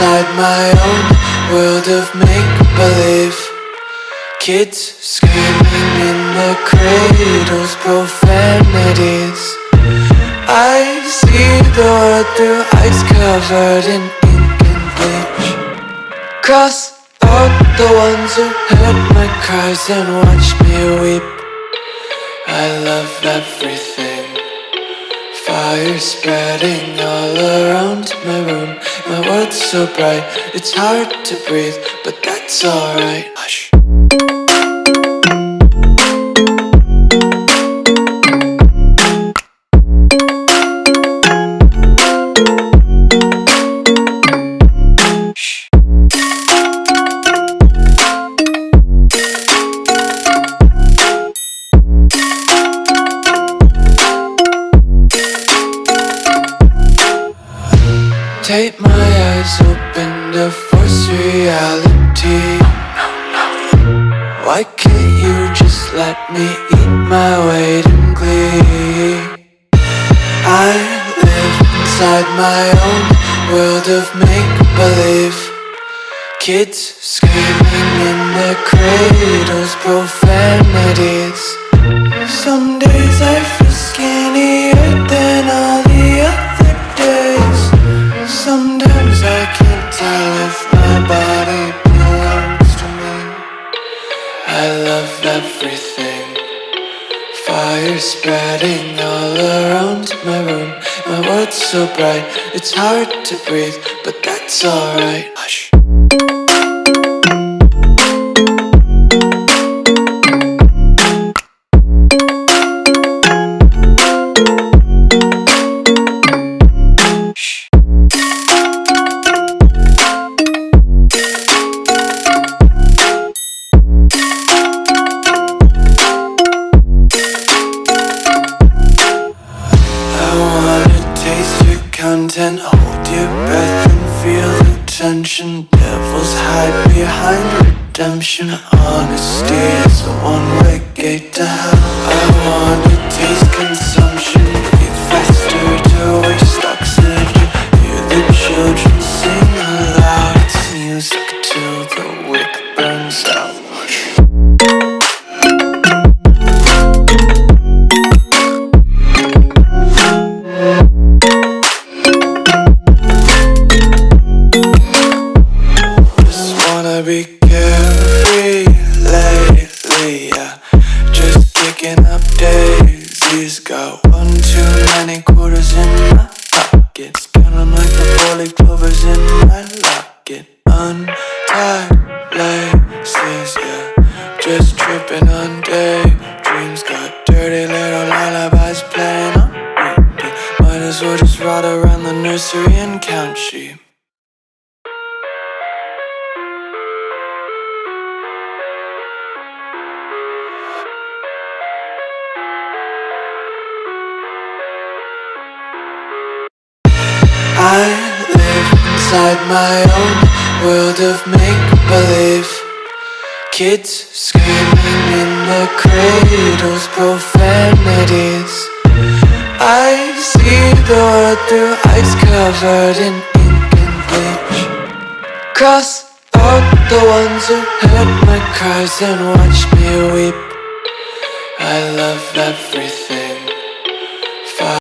inside my own world of make-believe. Kids screaming in the cradles, profanities. I see the world through ice covered in ink and bleach. Cross out the ones who heard my cries and watched me weep. I love everything. Fire spreading all around my room. My world's so bright, it's hard to breathe, but that's alright. Hush. Tape my eyes open to force reality. Why can't you just let me eat my weight in glee? I live inside my own world of make-believe. Kids screaming in their cradles, profanities. Some days I feel skinnier than all the other days. Sometimes I can't tell if my body belongs to me. I love everything. Fire spreading all around my room. My world's so bright, it's hard to breathe, but that's alright. Hush. Content, hold your breath and feel the tension. Devils hide behind redemption. Honesty is a one-way gate to hell. I wanna taste consumption, breathe faster to waste oxygen. Hear the children sing aloud. It's music till the wick burns out. Be carefree lately, yeah. Just kicking up daisies. Got one too many quarters in my pockets. Count 'em like the 4-leaf clovers in my locket. Untied laces, yeah. Just tripping on daydreams. Got dirty little lullabies playing on repeat. Might as well just ride around the nursery and count sheep. I live inside my own world of make-believe. Kids screaming in the cradles, profanities. I see the world through ice covered in ink and bleach. Cross out the ones who heard my cries and watched me weep. I love everything.